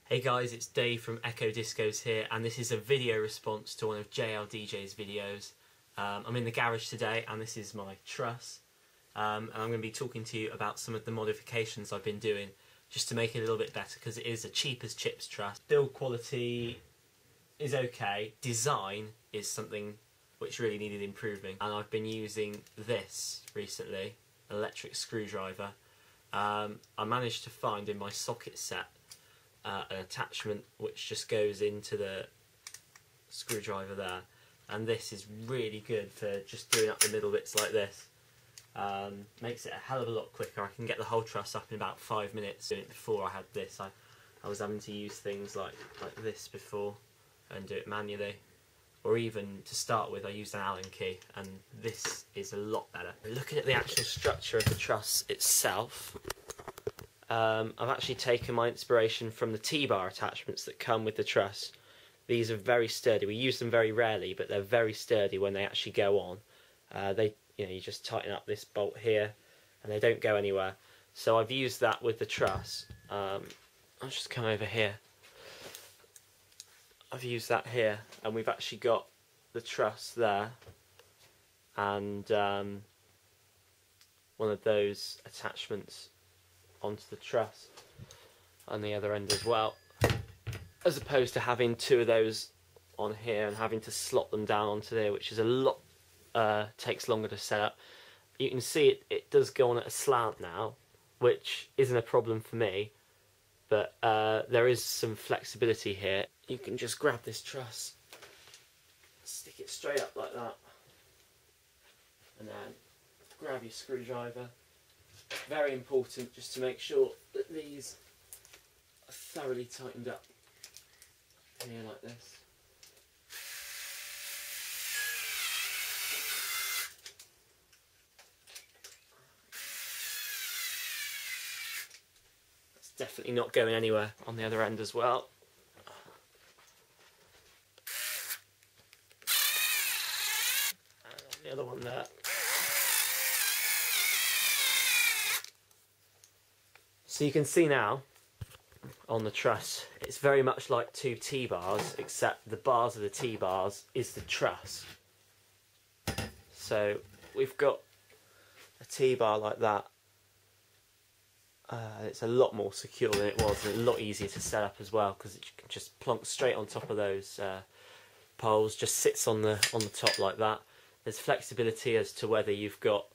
Hey guys, it's Dave from Echo Discos here, and this is a video response to one of JLDJ's videos. I'm in the garage today, and this is my truss, and I'm going to be talking to you about some of the modifications I've been doing just to make it a little bit better, because it is a cheap as chips truss. Build quality is okay, design is something which really needed improving, and I've been using this recently, an electric screwdriver. I managed to find in my socket set an attachment which just goes into the screwdriver there, and this is really good for just doing up the middle bits like this. Makes it a hell of a lot quicker. I can get the whole truss up in about 5 minutes. Doing it before I had this, I was having to use things like this before and do it manually, or even to start with I used an Allen key, and this is a lot better. Looking at the actual structure of the truss itself, I've actually taken my inspiration from the T-bar attachments that come with the truss. These are very sturdy. We use them very rarely, but they're very sturdy when they actually go on. You just tighten up this bolt here, and they don't go anywhere. So I've used that with the truss. I'll just come over here. I've used that here, and we've actually got the truss there, and one of those attachments onto the truss on the other end as well, as opposed to having two of those on here and having to slot them down onto there, which is a lot, takes longer to set up. You can see it does go on at a slant now, which isn't a problem for me, but there is some flexibility here. You can just grab this truss, stick it straight up like that, and then grab your screwdriver. Very important just to make sure that these are thoroughly tightened up here like this. That's definitely not going anywhere on the other end as well. And on the other one there. So you can see now on the truss, it's very much like two T-bars, except the bars of the T-bars is the truss. So we've got a T-bar like that. It's a lot more secure than it was, and a lot easier to set up as well, because it can just plonk straight on top of those poles. Just sits on the top like that. There's flexibility as to whether you've got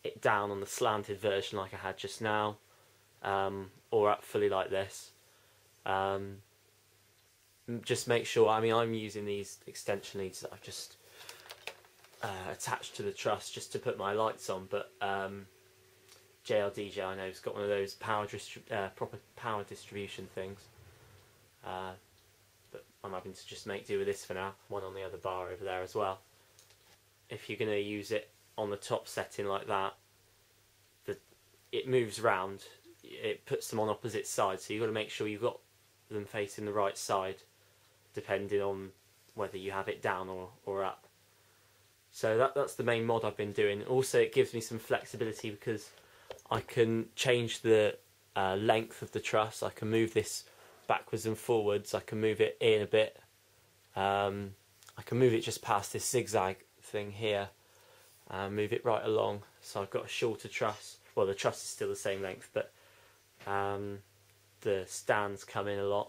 it down on the slanted version like I had just now, or up fully like this. Just make sure, I'm using these extension leads that I've just attached to the truss just to put my lights on, but JLDJ I know has got one of those proper power distribution things, but I'm having to just make do with this for now. One on the other bar over there as well. If you're going to use it on the top setting like that, it moves round, it puts them on opposite sides, so you've got to make sure you've got them facing the right side, depending on whether you have it down or up. So that's the main mod I've been doing. Also, it gives me some flexibility because I can change the length of the truss. I can move this backwards and forwards, I can move it in a bit, I can move it just past this zigzag thing here, move it right along, so I've got a shorter truss. Well, the truss is still the same length, but the stands come in a lot.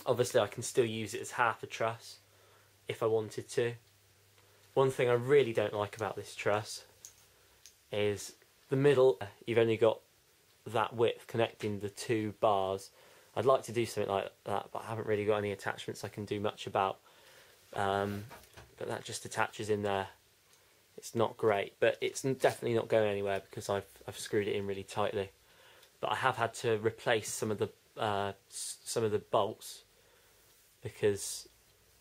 Obviously I can still use it as half a truss if I wanted to. One thing I really don't like about this truss is the middle. You've only got that width connecting the two bars. I'd like to do something like that, but I haven't really got any attachments I can do much about. But that just attaches in there. It's not great, but it's definitely not going anywhere because I've screwed it in really tightly. But I have had to replace some of the bolts because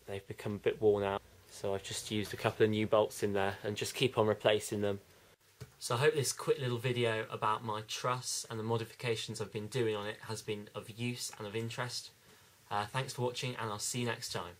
they've become a bit worn out. So I've just used a couple of new bolts in there and just keep on replacing them. So I hope this quick little video about my truss and the modifications I've been doing on it has been of use and of interest. Thanks for watching, and I'll see you next time.